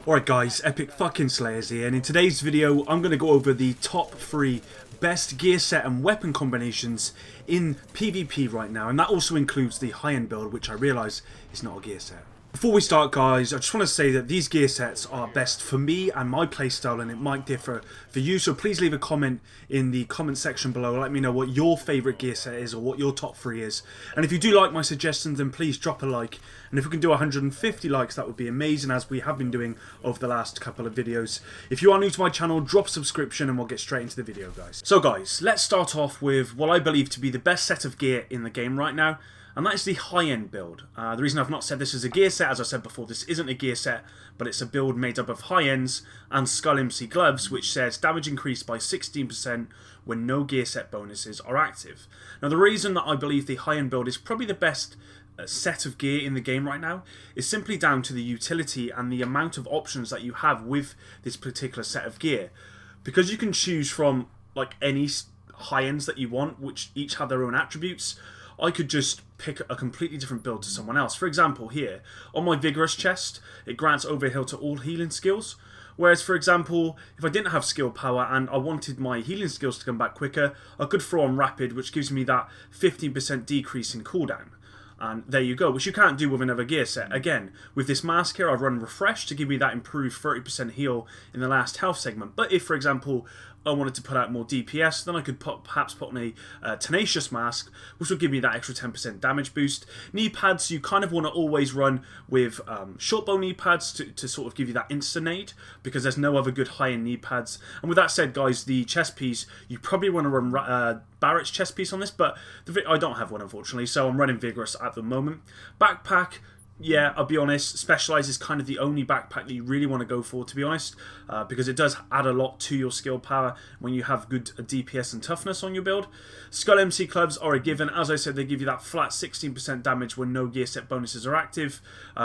Alright guys, Epic fucking Slayers here, and in today's video I'm going to go over the top 3 best gear set and weapon combinations in PvP right now, and that also includes the high-end build, which I realise is not a gear set. Before we start guys, I just want to say that these gear sets are best for me and my playstyle, and it might differ for you, so please leave a comment in the comment section below. Let me know what your favourite gear set is or what your top 3 is. And if you do like my suggestions, then please drop a like, and if we can do 150 likes that would be amazing, as we have been doing over the last couple of videos. If you are new to my channel, drop a subscription and we'll get straight into the video guys. So guys, let's start off with what I believe to be the best set of gear in the game right now, and that is the high-end build. The reason I've not said this is a gear set, as I said before, this isn't a gear set, but it's a build made up of high-ends and Skull MC gloves, which says damage increased by 16% when no gear set bonuses are active. Now the reason that I believe the high-end build is probably the best set of gear in the game right now is simply down to the utility and the amount of options that you have with this particular set of gear. Because you can choose from like any high-ends that you want, which each have their own attributes, I could just pick a completely different build to someone else. For example, here, on my Vigorous chest, it grants overheal to all healing skills. Whereas, for example, if I didn't have skill power and I wanted my healing skills to come back quicker, I could throw on Rapid, which gives me that 15% decrease in cooldown. And there you go, which you can't do with another gear set. Again, with this mask here, I've run Refresh to give me that improved 30% heal in the last health segment. But if, for example, I wanted to put out more DPS, then I could perhaps put on a Tenacious mask, which would give me that extra 10% damage boost. Knee pads, you kind of want to always run with short bow knee pads to sort of give you that instant aid, because there's no other good high-end knee pads. And with that said, guys, the chest piece, you probably want to run Barrett's chest piece on this, but I don't have one, unfortunately, so I'm running Vigorous at the moment. Backpack, yeah, I'll be honest, Specialized is kind of the only backpack that you really want to go for, to be honest, because it does add a lot to your skill power when you have good DPS and toughness on your build. Skull MC gloves are a given. As I said, they give you that flat 16% damage when no gear set bonuses are active,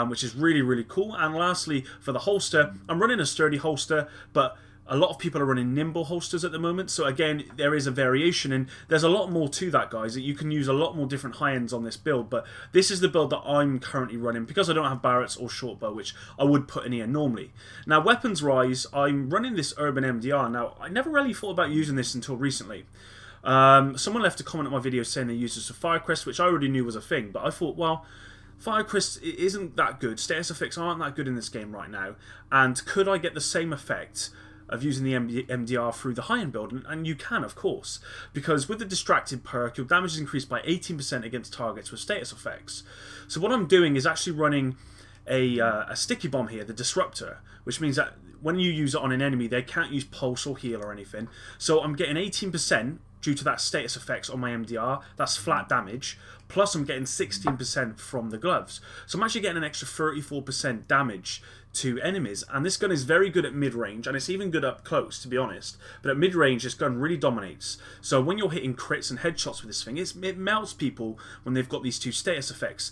which is really, really cool. And lastly, for the holster, I'm running a sturdy holster, but a lot of people are running nimble holsters at the moment, so again, there is a variation, and there's a lot more to that, guys. You can use a lot more different high-ends on this build, but this is the build that I'm currently running because I don't have Barretts or short bow, which I would put in here normally. Now, weapons-wise, I'm running this Urban MDR. Now, I never really thought about using this until recently. Someone left a comment on my video saying they used this for Firecrest, which I already knew was a thing, but I thought, well, Firecrest isn't that good. Status effects aren't that good in this game right now, and could I get the same effect of using the MDR through the high-end build? And you can, of course, because with the Distracted perk, your damage is increased by 18% against targets with status effects. So what I'm doing is actually running a sticky bomb here, the Disruptor, which means that when you use it on an enemy, they can't use pulse or heal or anything. So I'm getting 18% due to that status effects on my MDR, that's flat damage, plus I'm getting 16% from the gloves. So I'm actually getting an extra 34% damage to enemies, and this gun is very good at mid-range, and it's even good up close, to be honest, but at mid-range this gun really dominates. So when you're hitting crits and headshots with this thing, it melts people when they've got these two status effects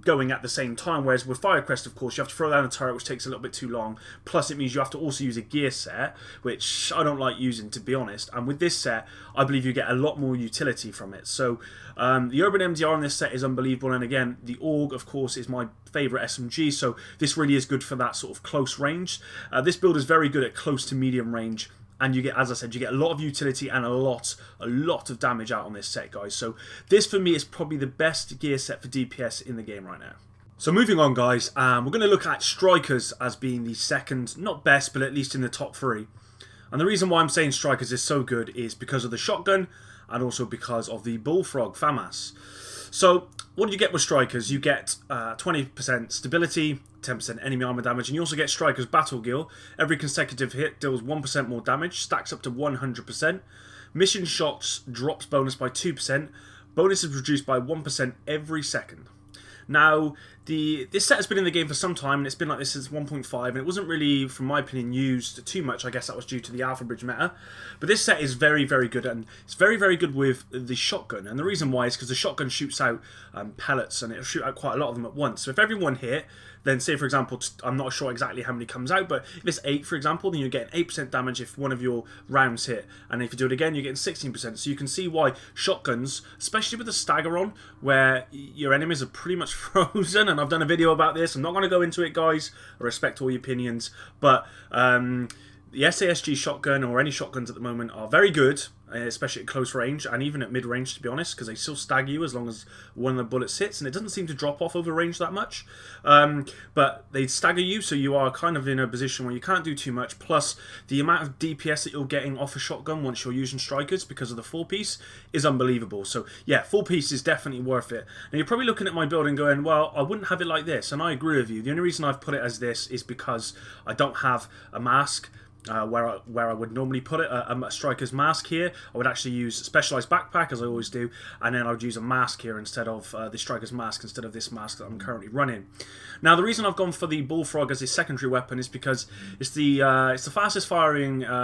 going at the same time, whereas with Firecrest, of course, you have to throw down a turret, which takes a little bit too long, plus it means you have to also use a gear set, which I don't like using, to be honest, and with this set, I believe you get a lot more utility from it. So the Urban MDR on this set is unbelievable, and again, the AUG, of course, is my favourite SMG, so this really is good for that sort of close range. This build is very good at close to medium range, and you get, as I said, you get a lot of utility and a lot of damage out on this set, guys. So this, for me, is probably the best gear set for DPS in the game right now. So moving on, guys, we're going to look at Strikers as being the second, not best, but at least in the top 3. And the reason why I'm saying Strikers is so good is because of the shotgun and also because of the Bullfrog FAMAS. So what do you get with Strikers? You get 20% stability, 10% enemy armor damage, and you also get Striker's Battle Gear. Every consecutive hit deals 1% more damage, stacks up to 100%. Mission shots drops bonus by 2%. Bonus is reduced by 1% every second. Now, this set has been in the game for some time, and it's been like this since 1.5, and it wasn't really, from my opinion, used too much. I guess that was due to the Alpha Bridge meta. But this set is very, very good, and it's very, very good with the shotgun. And the reason why is because the shotgun shoots out pellets, and it'll shoot out quite a lot of them at once. So if everyone hit, then say, for example, I'm not sure exactly how many comes out, but if it's 8, for example, then you're getting 8% damage if one of your rounds hit. And if you do it again, you're getting 16%. So you can see why shotguns, especially with the stagger on, where your enemies are pretty much frozen, and I've done a video about this. I'm not going to go into it, guys. I respect all your opinions. But the SASG shotgun, or any shotguns at the moment, are very good, especially at close range and even at mid range, to be honest, because they still stagger you as long as one of the bullets hits, and it doesn't seem to drop off over range that much. But they stagger you, so you are kind of in a position where you can't do too much. Plus, the amount of DPS that you're getting off a shotgun once you're using strikers because of the 4-piece is unbelievable. So yeah, 4-piece is definitely worth it. Now you're probably looking at my build and going, well, I wouldn't have it like this, and I agree with you. The only reason I've put it as this is because I don't have a mask. Where I would normally put it, a striker's mask here. I would actually use a specialized backpack, as I always do, and then I would use a mask here instead of the striker's mask, instead of this mask that I'm currently running. Now, the reason I've gone for the bullfrog as a secondary weapon is because it's the fastest firing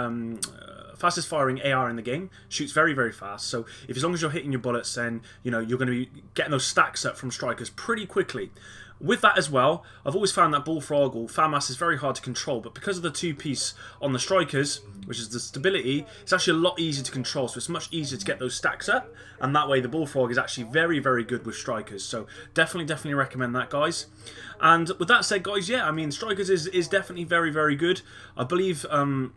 AR in the game. Shoots very, very fast. So if, as long as you're hitting your bullets, then you're going to be getting those stacks up from strikers pretty quickly. With that as well, I've always found that bullfrog or FAMAS is very hard to control, but because of the 2-piece on the strikers, which is the stability, it's actually a lot easier to control, so it's much easier to get those stacks up, and that way the bullfrog is actually very, very good with strikers. So definitely recommend that, guys. And with that said, guys, yeah, I mean, strikers is definitely very, very good. I believe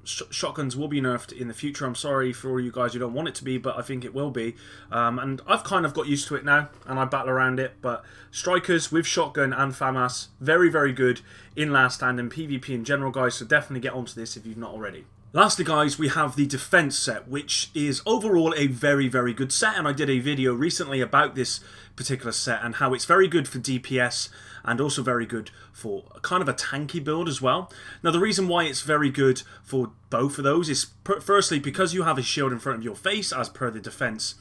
shotguns will be nerfed in the future. I'm sorry for all you guys who don't want it to be, but I think it will be. And I've kind of got used to it now, and I battle around it. But strikers with shotgun and FAMAS, very, very good in last stand and PvP in general, guys. So definitely get onto this if you've not already. Lastly, guys, we have the defense set, which is overall a very, very good set, and I did a video recently about this particular set and how it's very good for DPS and also very good for kind of a tanky build as well. Now, the reason why it's very good for both of those is, firstly, because you have a shield in front of your face, as per the defense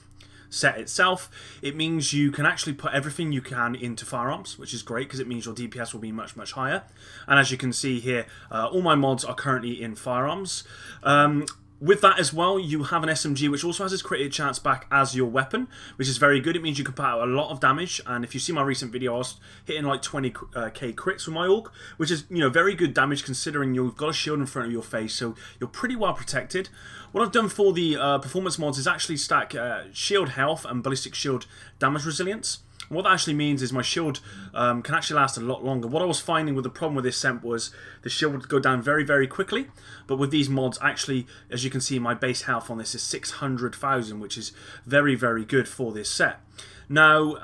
set itself. It means you can actually put everything you can into firearms, which is great because it means your DPS will be much, much higher. And as you can see here, all my mods are currently in firearms. With that as well, you have an SMG which also has its crit chance back as your weapon, which is very good. It means you can put out a lot of damage, and if you see my recent video, I was hitting like 20k crits with my AUG, which is, very good damage considering you've got a shield in front of your face, so you're pretty well protected. What I've done for the performance mods is actually stack shield health and ballistic shield damage resilience. And what that actually means is my shield can actually last a lot longer. What I was finding with the problem with this set was the shield would go down very, very quickly. But with these mods, actually, as you can see, my base health on this is 600,000, which is very, very good for this set. Now,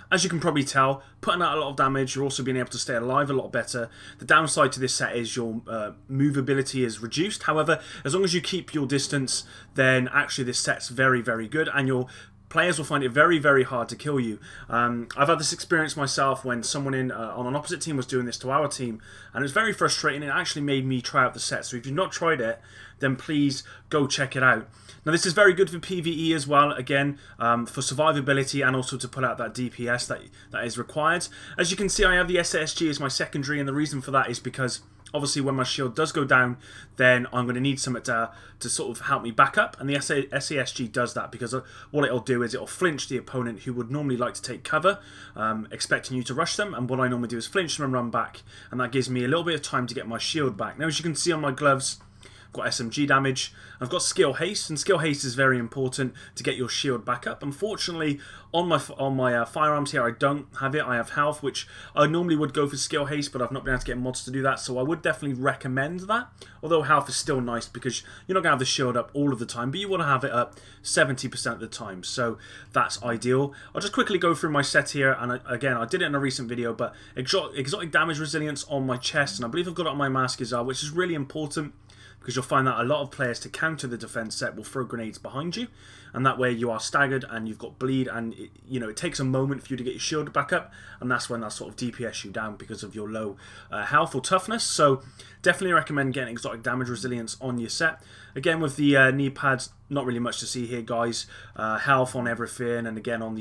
as you can probably tell, putting out a lot of damage, you're also being able to stay alive a lot better. The downside to this set is your movability is reduced. However, as long as you keep your distance, then actually this set's very, very good, and your players will find it very, very hard to kill you. I've had this experience myself when someone on an opposite team was doing this to our team, and it was very frustrating. It actually made me try out the set. So if you've not tried it, then please go check it out. Now, this is very good for PvE as well, again, for survivability and also to put out that DPS that is required. As you can see, I have the SASG as my secondary, and the reason for that is because obviously when my shield does go down, then I'm going to need something to sort of help me back up, and the SASG does that, because what it'll do is it'll flinch the opponent who would normally like to take cover, expecting you to rush them, and what I normally do is flinch them and run back, and that gives me a little bit of time to get my shield back. Now, as you can see on my gloves, I've got SMG damage, I've got skill haste, and skill haste is very important to get your shield back up. Unfortunately, on my firearms here, I don't have it. I have health, which I normally would go for skill haste, but I've not been able to get mods to do that, so I would definitely recommend that. Although health is still nice because you're not going to have the shield up all of the time, but you want to have it up 70% of the time, so that's ideal. I'll just quickly go through my set here, and again, I did it in a recent video, but exotic damage resilience on my chest, and I believe I've got it on my mask as well, which is really important, because you'll find that a lot of players, to counter the defense set, will throw grenades behind you, and that way you are staggered and you've got bleed, and it takes a moment for you to get your shield back up, and that's when that sort of DPS you down because of your low health or toughness. So definitely recommend getting exotic damage resilience on your set. Again, with the knee pads, not really much to see here, guys. Health on everything, and again on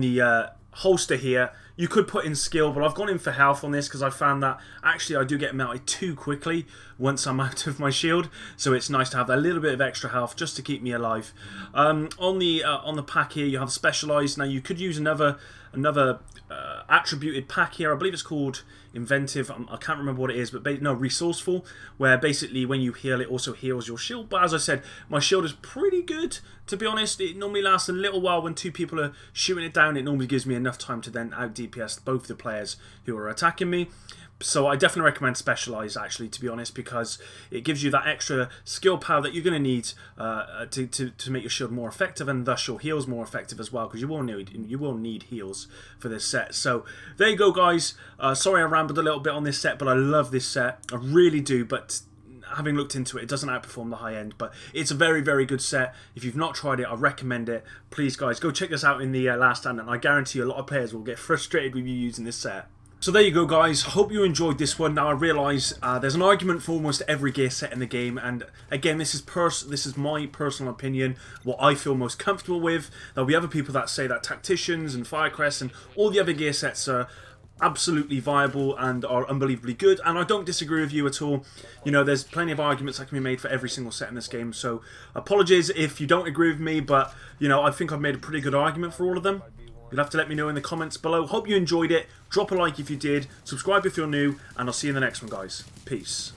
the holster here, You could put in skill, but I've gone in for health on this because I found that actually I do get melted too quickly once I'm out of my shield. So it's nice to have a little bit of extra health just to keep me alive. On the pack here, you have specialized. Now you could use another attributed pack here. I believe it's called inventive. I can't remember what it is, but no, resourceful, where basically when you heal, it also heals your shield. But as I said, my shield is pretty good, to be honest. It normally lasts a little while when two people are shooting it down. It normally gives me enough time to then out DPS both the players who are attacking me. So I definitely recommend Specialise, actually, to be honest, because it gives you that extra skill power that you're going to need to make your shield more effective, and thus your heals more effective as well, because you will need heals for this set. So there you go, guys. Sorry I rambled a little bit on this set, but I love this set. I really do, but having looked into it, it doesn't outperform the high end, but it's a very, very good set. If you've not tried it, I recommend it. Please, guys, go check this out in the last stand, and I guarantee you a lot of players will get frustrated with you using this set. So there you go, guys. Hope you enjoyed this one. Now I realise there's an argument for almost every gear set in the game, and again, this is my personal opinion, what I feel most comfortable with. There'll be other people that say that Tacticians and Firecrest and all the other gear sets are absolutely viable and are unbelievably good, and I don't disagree with you at all. You know, there's plenty of arguments that can be made for every single set in this game, so apologies if you don't agree with me, but you know, I think I've made a pretty good argument for all of them. You'll have to let me know in the comments below. Hope you enjoyed it. Drop a like if you did. Subscribe if you're new. And I'll see you in the next one, guys. Peace.